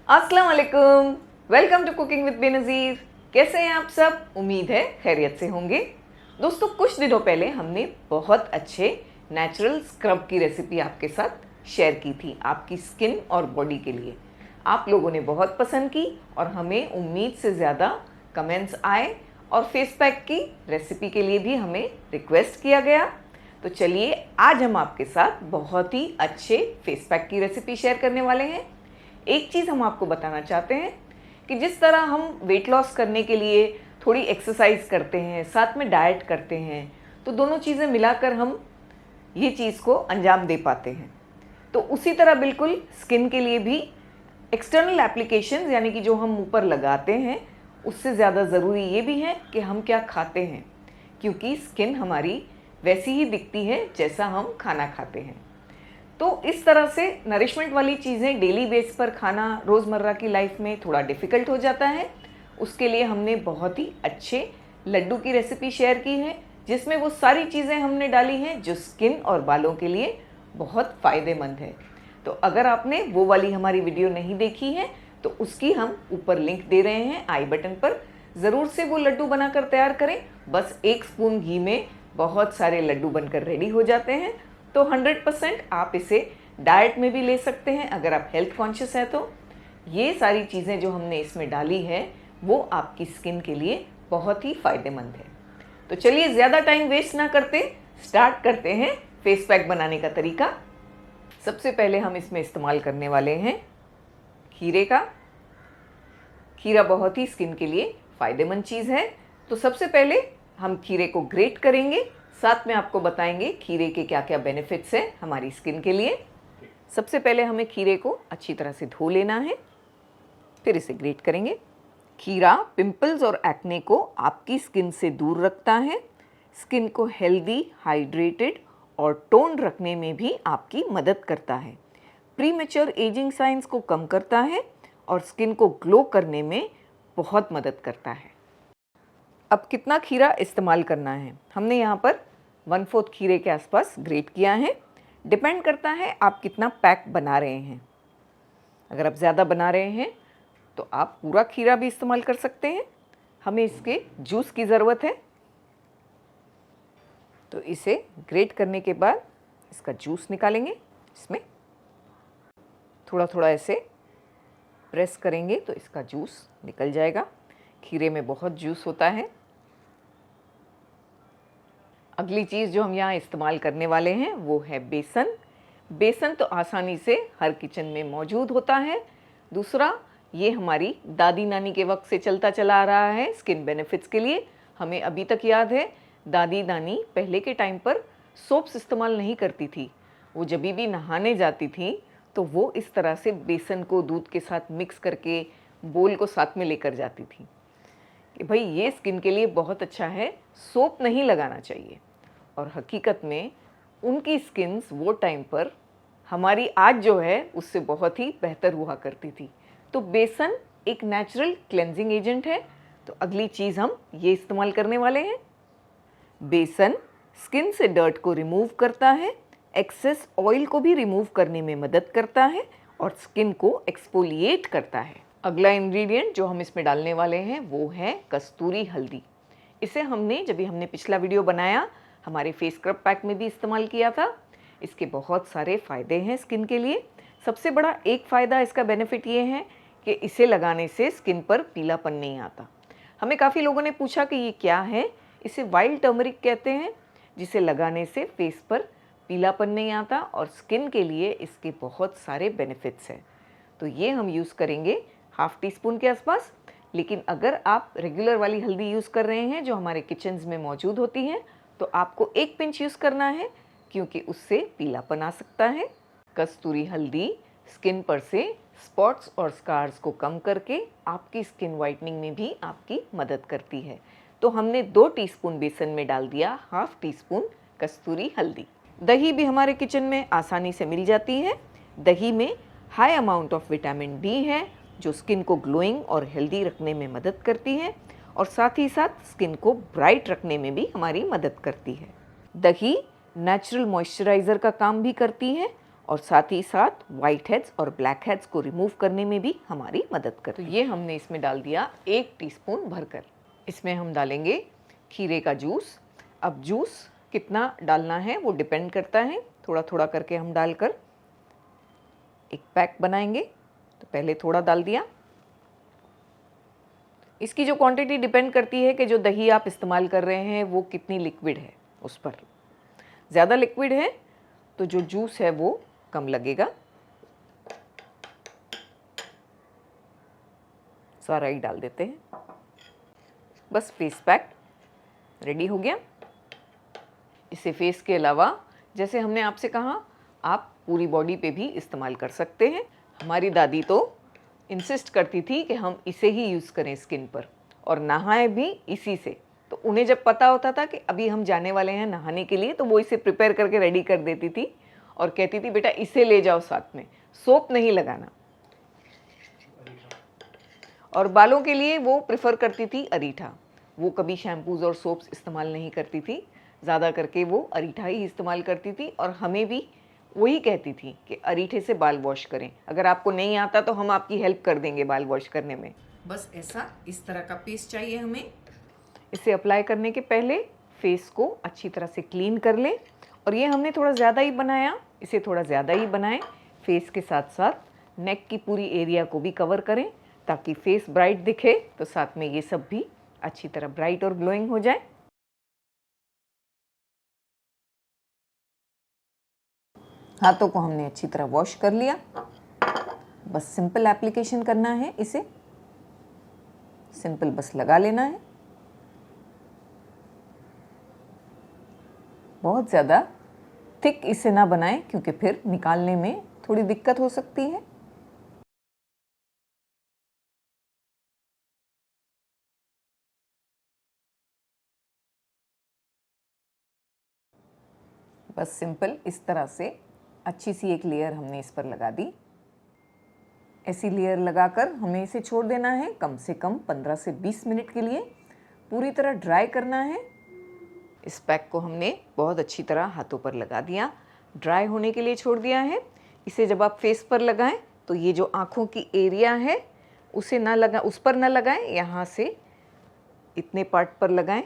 अस्सलाम वालेकुम, welcome to cooking with Benazir. कैसे हैं आप सब? उम्मीद है खैरियत से होंगे। दोस्तों, कुछ दिनों पहले हमने बहुत अच्छे नेचुरल स्क्रब की रेसिपी आपके साथ शेयर की थी, आपकी स्किन और बॉडी के लिए। आप लोगों ने बहुत पसंद की और हमें उम्मीद से ज़्यादा कमेंट्स आए और फेस पैक की रेसिपी के लिए भी हमें रिक्वेस्ट किया गया। तो चलिए, आज हम आपके साथ बहुत ही अच्छे फेस पैक की रेसिपी शेयर करने वाले हैं। एक चीज़ हम आपको बताना चाहते हैं कि जिस तरह हम वेट लॉस करने के लिए थोड़ी एक्सरसाइज करते हैं, साथ में डाइट करते हैं, तो दोनों चीज़ें मिलाकर हम ये चीज़ को अंजाम दे पाते हैं। तो उसी तरह बिल्कुल स्किन के लिए भी एक्सटर्नल एप्लीकेशंस यानी कि जो हम ऊपर लगाते हैं, उससे ज़्यादा ज़रूरी ये भी है कि हम क्या खाते हैं, क्योंकि स्किन हमारी वैसी ही दिखती है जैसा हम खाना खाते हैं। तो इस तरह से नरिशमेंट वाली चीज़ें डेली बेस पर खाना रोज़मर्रा की लाइफ में थोड़ा डिफ़िकल्ट हो जाता है। उसके लिए हमने बहुत ही अच्छे लड्डू की रेसिपी शेयर की है, जिसमें वो सारी चीज़ें हमने डाली हैं जो स्किन और बालों के लिए बहुत फ़ायदेमंद है। तो अगर आपने वो वाली हमारी वीडियो नहीं देखी है तो उसकी हम ऊपर लिंक दे रहे हैं आई बटन पर। ज़रूर से वो लड्डू बनाकर तैयार करें। बस 1 स्पून घी में बहुत सारे लड्डू बनकर रेडी हो जाते हैं। तो 100% आप इसे डाइट में भी ले सकते हैं अगर आप हेल्थ कॉन्शियस हैं। तो ये सारी चीज़ें जो हमने इसमें डाली है वो आपकी स्किन के लिए बहुत ही फ़ायदेमंद है। तो चलिए, ज़्यादा टाइम वेस्ट ना करते स्टार्ट करते हैं फेस पैक बनाने का तरीका। सबसे पहले हम इसमें इस्तेमाल करने वाले हैं खीरे का। खीरा बहुत ही स्किन के लिए फ़ायदेमंद चीज़ है। तो सबसे पहले हम खीरे को ग्रेट करेंगे, साथ में आपको बताएंगे खीरे के क्या क्या बेनिफिट्स हैं हमारी स्किन के लिए। सबसे पहले हमें खीरे को अच्छी तरह से धो लेना है, फिर इसे ग्रेट करेंगे। खीरा पिंपल्स और एक्ने को आपकी स्किन से दूर रखता है, स्किन को हेल्दी, हाइड्रेटेड और टोन रखने में भी आपकी मदद करता है, प्रीमेच्योर एजिंग साइंस को कम करता है और स्किन को ग्लो करने में बहुत मदद करता है। अब कितना खीरा इस्तेमाल करना है? हमने यहाँ पर 1/4 खीरे के आसपास ग्रेट किया है। डिपेंड करता है आप कितना पैक बना रहे हैं। अगर आप ज़्यादा बना रहे हैं तो आप पूरा खीरा भी इस्तेमाल कर सकते हैं। हमें इसके जूस की ज़रूरत है, तो इसे ग्रेट करने के बाद इसका जूस निकालेंगे। इसमें थोड़ा थोड़ा ऐसे प्रेस करेंगे तो इसका जूस निकल जाएगा। खीरे में बहुत जूस होता है। अगली चीज़ जो हम यहाँ इस्तेमाल करने वाले हैं वो है बेसन। बेसन तो आसानी से हर किचन में मौजूद होता है। दूसरा, ये हमारी दादी नानी के वक्त से चलता चला आ रहा है स्किन बेनिफिट्स के लिए। हमें अभी तक याद है, दादी नानी पहले के टाइम पर सोप्स इस्तेमाल नहीं करती थी। वो जब भी नहाने जाती थी तो वो इस तरह से बेसन को दूध के साथ मिक्स करके बोल को साथ में लेकर जाती थी कि भाई ये स्किन के लिए बहुत अच्छा है, सोप नहीं लगाना चाहिए। और हकीकत में उनकी स्किन्स वो टाइम पर हमारी आज जो है उससे बहुत ही बेहतर हुआ करती थी। तो बेसन एक नेचुरल क्लेंजिंग एजेंट है। तो अगली चीज़ हम ये इस्तेमाल करने वाले हैं। बेसन स्किन से डर्ट को रिमूव करता है, एक्सेस ऑयल को भी रिमूव करने में मदद करता है और स्किन को एक्सफोलिएट करता है। अगला इंग्रेडिएंट जो हम इसमें डालने वाले हैं वो है कस्तूरी हल्दी। इसे हमने पिछला वीडियो बनाया, हमारे फेस स्क्रब पैक में भी इस्तेमाल किया था। इसके बहुत सारे फ़ायदे हैं स्किन के लिए। सबसे बड़ा एक फ़ायदा, इसका बेनिफिट ये है कि इसे लगाने से स्किन पर पीलापन नहीं आता। हमें काफ़ी लोगों ने पूछा कि ये क्या है। इसे वाइल्ड टर्मरिक कहते हैं, जिसे लगाने से फेस पर पीलापन नहीं आता और स्किन के लिए इसके बहुत सारे बेनिफिट्स हैं। तो ये हम यूज़ करेंगे 1/2 टीस्पून के आसपास। लेकिन अगर आप रेगुलर वाली हल्दी यूज़ कर रहे हैं जो हमारे किचन्स में मौजूद होती हैं, तो आपको 1 पिंच यूज़ करना है, क्योंकि उससे पीलापन आ सकता है। कस्तूरी हल्दी स्किन पर से स्पॉट्स और स्कार्स को कम करके आपकी स्किन वाइटनिंग में भी आपकी मदद करती है। तो हमने 2 टीस्पून बेसन में डाल दिया 1/2 टीस्पून कस्तूरी हल्दी। दही भी हमारे किचन में आसानी से मिल जाती है। दही में high amount of vitamin D है, जो स्किन को ग्लोइंग और हेल्दी रखने में मदद करती है और साथ ही साथ स्किन को ब्राइट रखने में भी हमारी मदद करती है। दही नेचुरल मॉइस्चराइज़र का काम भी करती है और साथ ही साथ वाइट हेड्स और ब्लैक हेड्स को रिमूव करने में भी हमारी मदद करता है। तो ये हमने इसमें डाल दिया 1 टीस्पून भरकर। इसमें हम डालेंगे खीरे का जूस। अब जूस कितना डालना है वो डिपेंड करता है, थोड़ा थोड़ा करके हम डालकर एक पैक बनाएंगे। तो पहले थोड़ा डाल दिया। इसकी जो क्वांटिटी डिपेंड करती है कि जो दही आप इस्तेमाल कर रहे हैं वो कितनी लिक्विड है उस पर। ज़्यादा लिक्विड है तो जो जूस है वो कम लगेगा। सारा ही डाल देते हैं। बस फेस पैक रेडी हो गया। इसे फेस के अलावा जैसे हमने आपसे कहा आप पूरी बॉडी पे भी इस्तेमाल कर सकते हैं। हमारी दादी तो इंसिस्ट करती थी कि हम इसे ही यूज़ करें स्किन पर और नहाएं भी इसी से। तो उन्हें जब पता होता था कि अभी हम जाने वाले हैं नहाने के लिए तो वो इसे प्रिपेयर करके रेडी कर देती थी और कहती थी बेटा इसे ले जाओ साथ में, सोप नहीं लगाना। और बालों के लिए वो प्रेफर करती थी अरीठा। वो कभी शैम्पूज़ और सोप्स इस्तेमाल नहीं करती थी, ज़्यादा करके वो अरीठा ही इस्तेमाल करती थी और हमें भी वही कहती थी कि अरीठे से बाल वॉश करें। अगर आपको नहीं आता तो हम आपकी हेल्प कर देंगे बाल वॉश करने में। बस ऐसा इस तरह का पेस्ट चाहिए हमें। इसे अप्लाई करने के पहले फेस को अच्छी तरह से क्लीन कर लें। और ये हमने थोड़ा ज़्यादा ही बनाया, इसे थोड़ा ज़्यादा ही बनाएं। फेस के साथ साथ नेक की पूरी एरिया को भी कवर करें ताकि फेस ब्राइट दिखे, तो साथ में ये सब भी अच्छी तरह ब्राइट और ग्लोइंग हो जाए। हाथों को हमने अच्छी तरह वॉश कर लिया। बस सिंपल एप्लीकेशन करना है, इसे सिंपल बस लगा लेना है। बहुत ज़्यादा थिक इसे ना बनाएं क्योंकि फिर निकालने में थोड़ी दिक्कत हो सकती है। बस सिंपल इस तरह से अच्छी सी एक लेयर हमने इस पर लगा दी। ऐसी लेयर लगाकर हमें इसे छोड़ देना है कम से कम 15 से 20 मिनट के लिए। पूरी तरह ड्राई करना है। इस पैक को हमने बहुत अच्छी तरह हाथों पर लगा दिया, ड्राई होने के लिए छोड़ दिया है। इसे जब आप फेस पर लगाएं तो ये जो आँखों की एरिया है उसे ना लगा, उस पर ना लगाएं, यहाँ से इतने पार्ट पर लगाएं।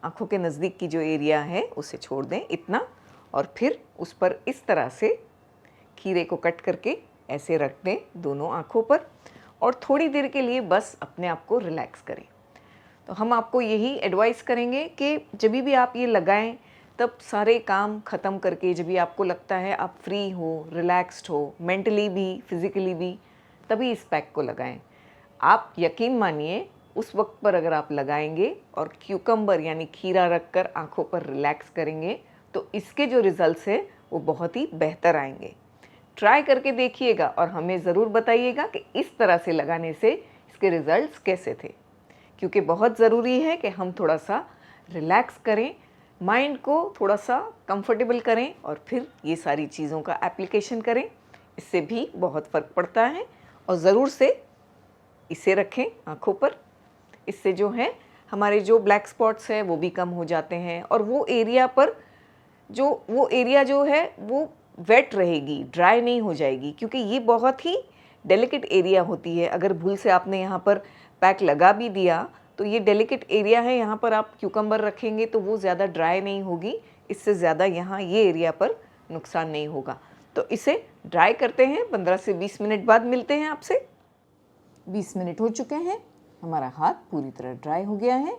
आँखों के नज़दीक की जो एरिया है उसे छोड़ दें इतना, और फिर उस पर इस तरह से खीरे को कट करके ऐसे रख दें दोनों आँखों पर और थोड़ी देर के लिए बस अपने आप को रिलैक्स करें। तो हम आपको यही एडवाइस करेंगे कि जब भी आप ये लगाएं तब सारे काम ख़त्म करके, जब भी आपको लगता है आप फ्री हो, रिलैक्स्ड हो, मेंटली भी फिज़िकली भी, तभी इस पैक को लगाएं। आप यकीन मानिए उस वक्त पर अगर आप लगाएंगे और क्यूकम्बर यानी खीरा रखकर आँखों पर रिलैक्स करेंगे तो इसके जो रिज़ल्ट्स हैं वो बहुत ही बेहतर आएंगे। ट्राई करके देखिएगा और हमें ज़रूर बताइएगा कि इस तरह से लगाने से इसके रिज़ल्ट्स कैसे थे, क्योंकि बहुत ज़रूरी है कि हम थोड़ा सा रिलैक्स करें, माइंड को थोड़ा सा कंफर्टेबल करें और फिर ये सारी चीज़ों का एप्लीकेशन करें। इससे भी बहुत फ़र्क पड़ता है और ज़रूर से इसे रखें आँखों पर। इससे जो है हमारे जो ब्लैक स्पॉट्स हैं वो भी कम हो जाते हैं और वो एरिया जो है वो वेट रहेगी, ड्राई नहीं हो जाएगी, क्योंकि ये बहुत ही डेलिकेट एरिया होती है। अगर भूल से आपने यहाँ पर पैक लगा भी दिया तो ये डेलिकेट एरिया है, यहाँ पर आप क्यूकम्बर रखेंगे तो वो ज़्यादा ड्राई नहीं होगी, इससे ज़्यादा यहाँ ये एरिया पर नुकसान नहीं होगा। तो इसे ड्राई करते हैं, 15 से 20 मिनट बाद मिलते हैं आपसे। 20 मिनट हो चुके हैं, हमारा हाथ पूरी तरह ड्राई हो गया है।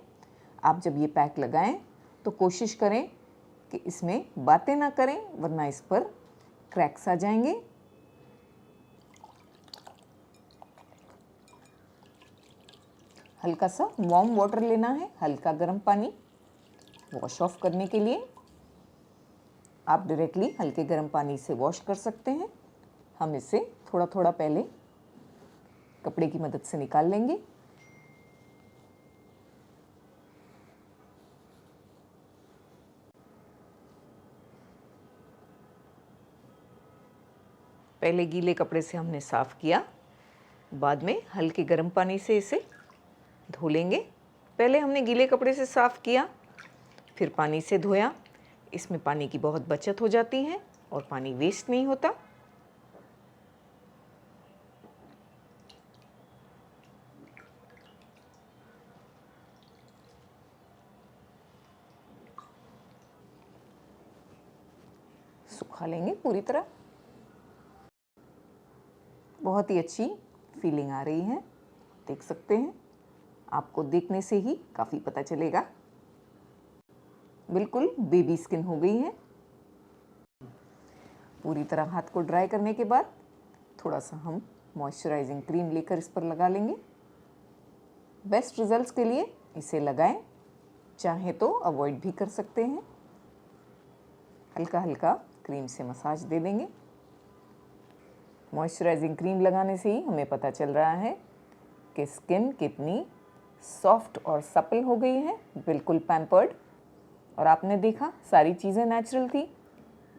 आप जब ये पैक लगाएं तो कोशिश करें कि इसमें बातें ना करें, वरना इस पर क्रैक्स आ जाएंगे। हल्का सा वार्म वाटर लेना है, हल्का गर्म पानी वॉश ऑफ करने के लिए। आप डायरेक्टली हल्के गर्म पानी से वॉश कर सकते हैं। हम इसे थोड़ा थोड़ा पहले कपड़े की मदद से निकाल लेंगे। पहले गीले कपड़े से हमने साफ़ किया, बाद में हल्के गर्म पानी से इसे धो लेंगे। पहले हमने गीले कपड़े से साफ़ किया, फिर पानी से धोया। इसमें पानी की बहुत बचत हो जाती है और पानी वेस्ट नहीं होता। सुखा लेंगे पूरी तरह। बहुत ही अच्छी फीलिंग आ रही है, देख सकते हैं, आपको देखने से ही काफ़ी पता चलेगा। बिल्कुल बेबी स्किन हो गई है। पूरी तरह हाथ को ड्राई करने के बाद थोड़ा सा हम मॉइस्चराइजिंग क्रीम लेकर इस पर लगा लेंगे। बेस्ट रिजल्ट्स के लिए इसे लगाएं, चाहे तो अवॉइड भी कर सकते हैं। हल्का हल्का क्रीम से मसाज दे देंगे। मॉइस्चराइजिंग क्रीम लगाने से ही हमें पता चल रहा है कि स्किन कितनी सॉफ्ट और सपल हो गई है, बिल्कुल पैम्पर्ड। और आपने देखा सारी चीज़ें नेचुरल थी।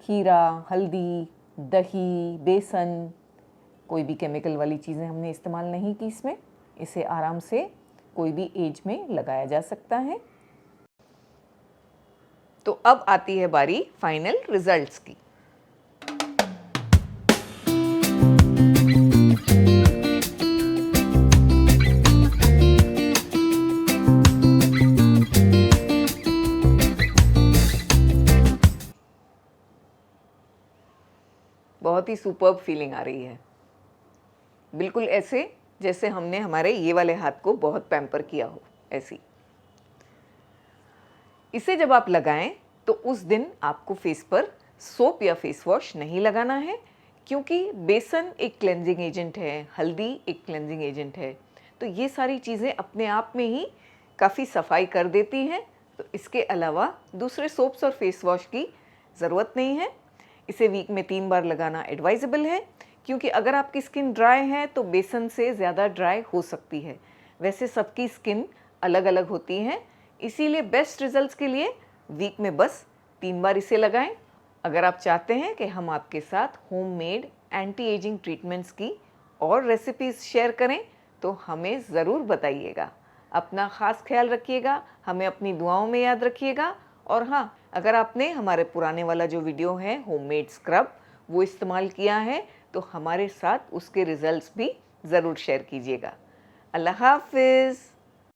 खीरा, हल्दी, दही, बेसन, कोई भी केमिकल वाली चीज़ें हमने इस्तेमाल नहीं की इसमें। इसे आराम से कोई भी एज में लगाया जा सकता है। तो अब आती है बारी फाइनल रिजल्ट्स की। बहुत ही सुपर्ब फीलिंग आ रही है, बिल्कुल ऐसे जैसे हमने हमारे ये वाले हाथ को बहुत पैम्पर किया हो, ऐसी। इसे जब आप लगाएं तो उस दिन आपको फेस पर सोप या फेस वॉश नहीं लगाना है, क्योंकि बेसन एक क्लेंजिंग एजेंट है, हल्दी एक क्लेंजिंग एजेंट है। तो ये सारी चीज़ें अपने आप में ही काफ़ी सफाई कर देती हैं। तो इसके अलावा दूसरे सोप्स और फेस वॉश की ज़रूरत नहीं है। इसे वीक में 3 बार लगाना एडवाइजेबल है, क्योंकि अगर आपकी स्किन ड्राई है तो बेसन से ज़्यादा ड्राई हो सकती है। वैसे सबकी स्किन अलग अलग होती हैं, इसीलिए बेस्ट रिजल्ट्स के लिए वीक में बस 3 बार इसे लगाएं। अगर आप चाहते हैं कि हम आपके साथ होममेड एंटी एजिंग ट्रीटमेंट्स की और रेसिपीज़ शेयर करें तो हमें ज़रूर बताइएगा। अपना ख़ास ख्याल रखिएगा, हमें अपनी दुआओं में याद रखिएगा। और हाँ, अगर आपने हमारे पुराने वाला जो वीडियो है होममेड स्क्रब वो इस्तेमाल किया है तो हमारे साथ उसके रिजल्ट्स भी ज़रूर शेयर कीजिएगा। अल्लाह हाफ़िज़।